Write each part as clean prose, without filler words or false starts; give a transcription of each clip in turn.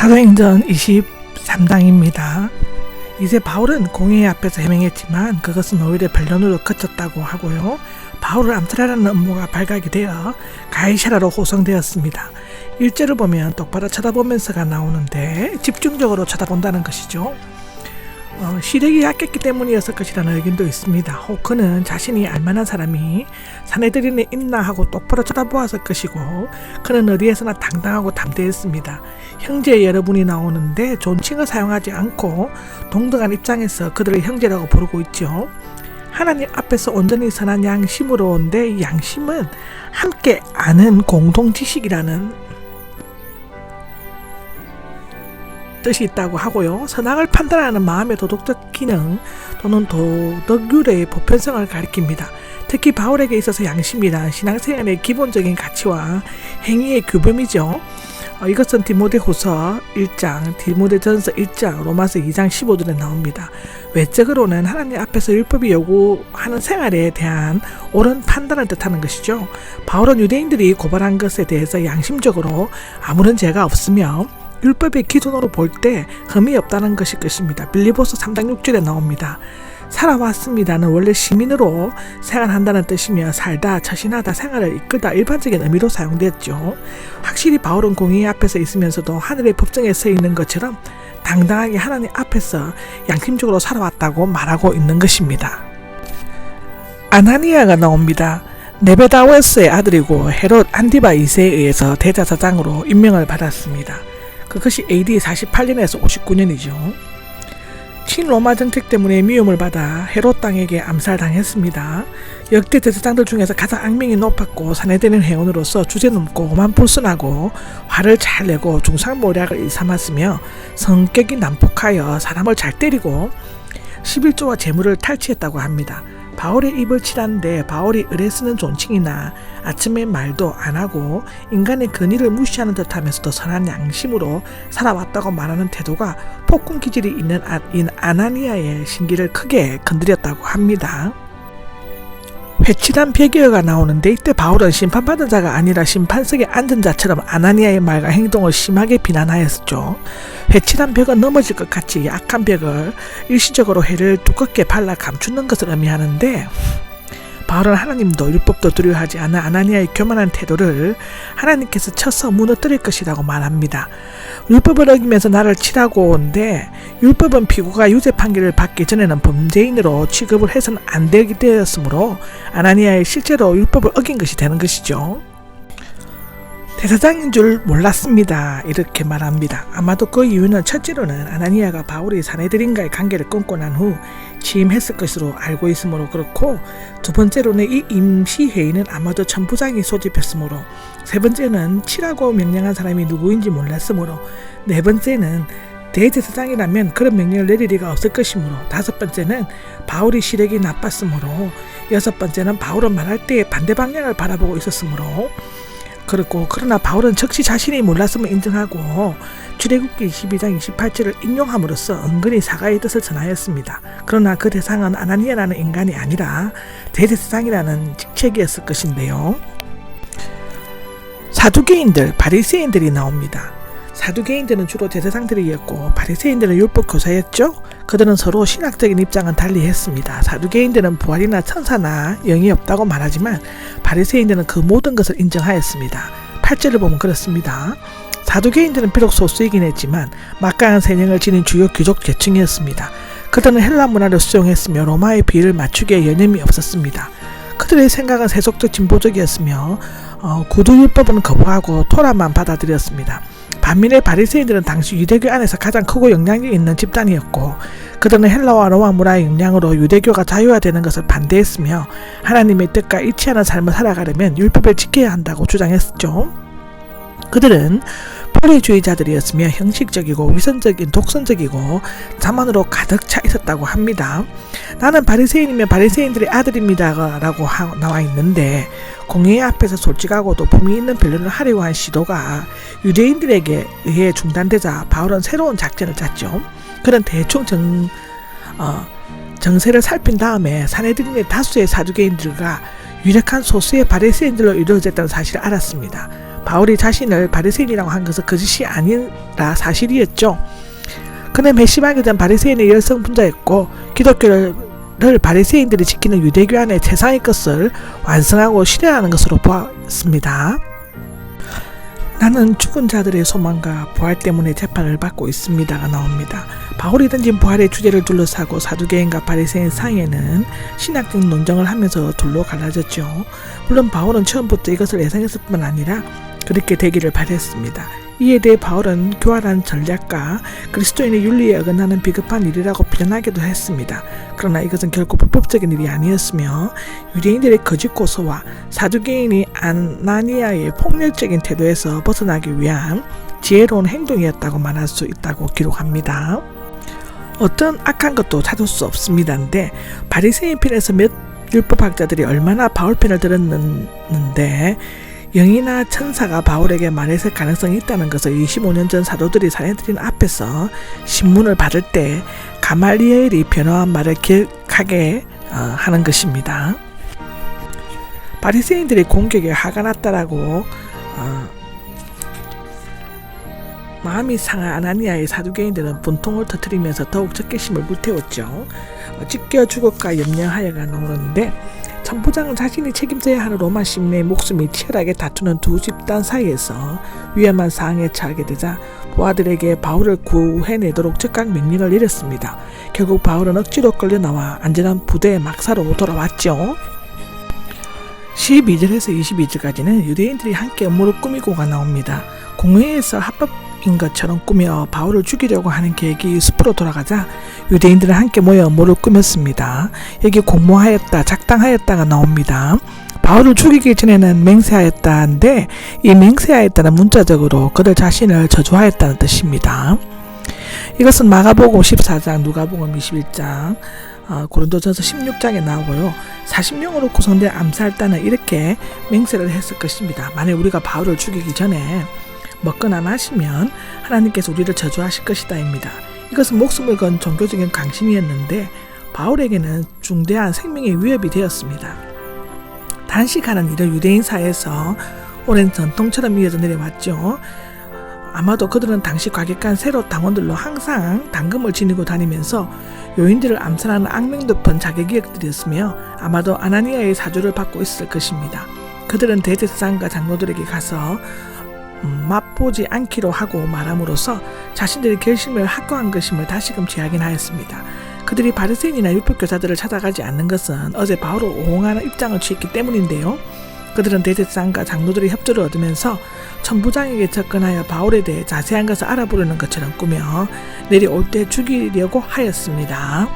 사도행전 23장입니다. 이제 바울은 공회 앞에서 해명했지만 그것은 오히려 변론으로 그쳤다고 하고요. 바울을 암살하라는 음모가 발각이 되어 가이사라로 호송되었습니다. 일절을 보면 똑바로 쳐다보면서가 나오는데 집중적으로 쳐다본다는 것이죠. 시력이 약했기 때문이었을 것이라는 의견도 있습니다. 혹 그는 자신이 알만한 사람이 사내들인에 있나 하고 똑바로 쳐다보았을 것이고, 그는 어디에서나 당당하고 담대했습니다. 형제 여러분이 나오는데 존칭을 사용하지 않고 동등한 입장에서 그들을 형제라고 부르고 있죠. 하나님 앞에서 온전히 선한 양심으로인데, 이 양심은 함께 아는 공동지식이라는 뜻이 있다고 하고요. 선악을 판단하는 마음의 도덕적 기능 또는 도덕률의 보편성을 가리킵니다. 특히 바울에게 있어서 양심이란 신앙생활의 기본적인 가치와 행위의 규범이죠. 이것은 디모데후서 1장, 디모데전서 1장, 로마서 2장 15절에 나옵니다. 외적으로는 하나님 앞에서 율법이 요구하는 생활에 대한 옳은 판단을 뜻하는 것이죠. 바울은 유대인들이 고발한 것에 대해서 양심적으로 아무런 죄가 없으며 율법의 기준으로 볼 때 흠이 없다는 것일 것입니다. 빌립보서 3장 6절에 나옵니다. 살아왔습니다는 원래 시민으로 생활한다는 뜻이며 살다, 처신하다, 생활을 이끌다 일반적인 의미로 사용되었죠. 확실히 바울은 공의 앞에서 있으면서도 하늘의 법정에 서 있는 것처럼 당당하게 하나님 앞에서 양심적으로 살아왔다고 말하고 있는 것입니다. 아나니아가 나옵니다. 네베다웨스의 아들이고 헤롯 안디바 2세에 의해서 대제사장으로 임명을 받았습니다. 그것이 AD 48년에서 59년이죠. 친로마 정책 때문에 미움을 받아 헤롯 땅에게 암살당했습니다. 역대 제사장들 중에서 가장 악명이 높았고 사내되는 회원으로서 주제넘고 오만불순하고 화를 잘 내고 중상모략을 일삼았으며 성격이 난폭하여 사람을 잘 때리고 11조와 재물을 탈취했다고 합니다. 바울의 입을 칠하는데 바울이 을에 쓰는 존칭이나 아침에 말도 안 하고 인간의 근의를 무시하는 듯하면서도 선한 양심으로 살아왔다고 말하는 태도가 폭군 기질이 있는 아나니아의 신기를 크게 건드렸다고 합니다. 회칠한 베개가 나오는데 이때 바울은 심판받은 자가 아니라 심판석에 앉은 자처럼 아나니아의 말과 행동을 심하게 비난하였죠. 회칠한 벽은 넘어질 것 같이 약한 벽을 일시적으로 해를 두껍게 발라 감추는 것을 의미하는데, 바울은 하나님도 율법도 두려워하지 않은 아나니아의 교만한 태도를 하나님께서 쳐서 무너뜨릴 것이라고 말합니다. 율법을 어기면서 나를 치라고 하는데, 율법은 피고가 유죄 판결을 받기 전에는 범죄인으로 취급을 해서는 안 되게 되었으므로 아나니아의 실제로 율법을 어긴 것이 되는 것이죠. 대사장인 줄 몰랐습니다. 이렇게 말합니다. 아마도 그 이유는 첫째로는 아나니아가 바울이 사내들인과의 관계를 끊고 난 후 취임했을 것으로 알고 있으므로 그렇고, 두 번째로는 이 임시회의는 아마도 천부장이 소집했으므로, 세 번째는 치라고 명령한 사람이 누구인지 몰랐으므로, 네 번째는 대제사장이라면 그런 명령을 내릴 리가 없을 것이므로, 다섯 번째는 바울이 시력이 나빴으므로, 여섯 번째는 바울은 말할 때 반대 방향을 바라보고 있었으므로 그렇고, 그러나 바울은 즉시 자신이 몰랐음을 인정하고 출애굽기 22장 28절을 인용함으로써 은근히 사과의 뜻을 전하였습니다. 그러나 그 대상은 아나니아라는 인간이 아니라 대제사장이라는 직책이었을 것인데요. 사두개인들, 바리새인들이 나옵니다. 사두개인들은 주로 제사장들이었고 바리새인들은 율법 교사였죠. 그들은 서로 신학적인 입장은 달리했습니다. 사두개인들은 부활이나 천사나 영이 없다고 말하지만 바리새인들은 그 모든 것을 인정하였습니다. 8절을 보면 그렇습니다. 사두개인들은 비록 소수이긴 했지만 막강한 세력을 지닌 주요 귀족 계층이었습니다. 그들은 헬라 문화를 수용했으며 로마의 비를 맞추기에 여념이 없었습니다. 그들의 생각은 세속적 진보적이었으며 구두율법은 거부하고 토라만 받아들였습니다. 반면에 바리새인들은 당시 유대교 안에서 가장 크고 영향력이 있는 집단이었고, 그들은 헬라와 로마 문화의 영향으로 유대교가 자유화되는 것을 반대했으며 하나님의 뜻과 일치하는 삶을 살아가려면 율법을 지켜야 한다고 주장했죠. 그들은 포리주의자들이었으며 형식적이고 위선적인 독선적이고 자만으로 가득 차 있었다고 합니다. 나는 바리새인이며 바리새인들의 아들입니다 라고 나와 있는데, 공회 앞에서 솔직하고도 품위 있는 변론을 하려고 한 시도가 유대인들에게 의해 중단되자 바울은 새로운 작전을 짰죠. 그는 대충 정세를 살핀 다음에 사내들인의 다수의 사두개인들과 유력한 소수의 바리새인들로 이루어졌다는 사실을 알았습니다. 바울이 자신을 바리새인이라고 한 것은 거짓이 아니라 사실이었죠. 그는 회심하기 전 바리새인의 열성분자였고 기독교를 바리새인들이 지키는 유대교 안에 세상의 것을 완성하고 실현하는 것으로 보았습니다. 나는 죽은 자들의 소망과 부활 때문에 재판을 받고 있습니다가 나옵니다. 바울이 던진 부활의 주제를 둘러싸고 사두개인과 바리새인 사이에는 신학적 논쟁을 하면서 둘로 갈라졌죠. 물론 바울은 처음부터 이것을 예상했을 뿐만 아니라 그렇게 되기를 바랬습니다. 이에 대해 바울은 교활한 전략과 그리스도인의 윤리에 어긋나는 비겁한 일이라고 비난하기도 했습니다. 그러나 이것은 결코 불법적인 일이 아니었으며 유대인들의 거짓 고소와 사두개인이 아나니아의 폭력적인 태도에서 벗어나기 위한 지혜로운 행동이었다고 말할 수 있다고 기록합니다. 어떤 악한 것도 찾을 수 없습니다인데 바리새인 편에서 몇 율법학자들이 얼마나 바울 편을 들었는데 영이나 천사가 바울에게 말했을 가능성이 있다는 것을 25년 전 사도들이 사내들인 앞에서 신문을 받을 때 가말리엘이 변호한 말을 기억하게 하는 것입니다. 바리새인들의 공격에 화가 났다라고 마음이 상한 아나니아의 사두개인들은 분통을 터뜨리면서 더욱 적개심을 불태웠죠. 찢겨 죽을까 염려하여가 나오는데 천부장은 자신이 책임져야 하는 로마 시민의 목숨이 치열하게 다투는 두 집단 사이에서 위험한 상황에 처하게 되자 부하들에게 바울을 구해내도록 즉각 명령을 내렸습니다. 결국 바울은 억지로 끌려 나와 안전한 부대 막사로 돌아왔죠. 12절에서 22절까지는 유대인들이 함께 음모를 꾸미고가 나옵니다. 공회에서 합법인 것처럼 꾸며 바울을 죽이려고 하는 계획이 숲으로 돌아가자 유대인들은 함께 모여 음모를 꾸몄습니다. 여기 공모하였다, 작당하였다가 나옵니다. 바울을 죽이기 전에는 맹세하였다는데 이 맹세하였다는 문자적으로 그들 자신을 저주하였다는 뜻입니다. 이것은 마가복음 14장, 누가복음 21장, 고린도전서 16장에 나오고요. 40명으로 구성된 암살단은 이렇게 맹세를 했을 것입니다. 만약 우리가 바울을 죽이기 전에 먹거나 마시면 하나님께서 우리를 저주하실 것이다 입니다. 이것은 목숨을 건 종교적인 강심이었는데 바울에게는 중대한 생명의 위협이 되었습니다. 단식하는 일은 유대인 사회에서 오랜 전통처럼 이어져 내려왔죠. 아마도 그들은 당시 과격한 세롯 당원들로 항상 당금을 지니고 다니면서 요인들을 암살하는 악명 높은 자객기업들이었으며 아마도 아나니아의 사주를 받고 있을 것입니다. 그들은 대제사장과 장로들에게 가서 맛보지 않기로 하고 말함으로써 자신들의 결심을 확고한 것임을 다시금 재확인하였습니다. 그들이 바리새인이나 율법교사들을 찾아가지 않는 것은 어제 바울을 옹호하는 입장을 취했기 때문인데요. 그들은 대제사장과 장로들의 협조를 얻으면서 천부장에게 접근하여 바울에 대해 자세한 것을 알아보려는 것처럼 꾸며 내려올 때 죽이려고 하였습니다.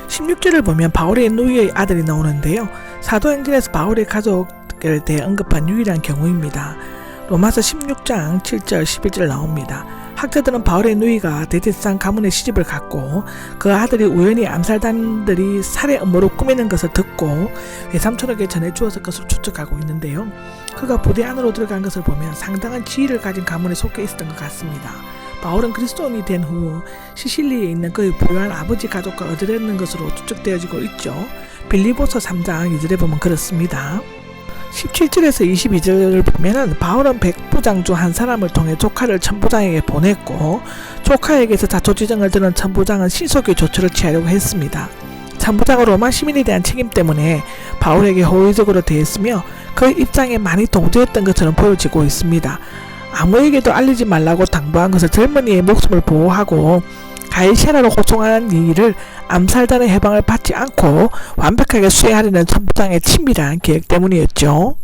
16절을 보면 바울의 누이의 아들이 나오는데요. 사도행전에서 바울의 가족에 대해 언급한 유일한 경우입니다. 로마서 16장 7절 11절 나옵니다. 학자들은 바울의 누이가 대제사장 가문의 시집을 갔고 그 아들이 우연히 암살단들이 살해 음모를 꾸미는 것을 듣고 외삼촌에게 전해주었을 것으로 추측하고 있는데요. 그가 부대 안으로 들어간 것을 보면 상당한 지위를 가진 가문에 속해 있었던 것 같습니다. 바울은 그리스도인이 된 후 시실리에 있는 그의 부유한 아버지 가족과 얻어냈는 것으로 추측되어지고 있죠. 빌립보서 3장 2절에 보면 그렇습니다. 17절에서 22절을 보면은 바울은 백부장 중 한 사람을 통해 조카를 천부장에게 보냈고, 조카에게서 자초지정을 들은 천부장은 신속히 조처를 취하려고 했습니다. 천부장은 로마 시민에 대한 책임 때문에 바울에게 호의적으로 대했으며 그의 입장에 많이 동조했던 것처럼 보여지고 있습니다. 아무에게도 알리지 말라고 당부한 것은 젊은이의 목숨을 보호하고 가이사랴로 호송하는 일을 암살단의 해방을 받지 않고 완벽하게 수행하려는 천부장의 친밀한 계획 때문이었죠.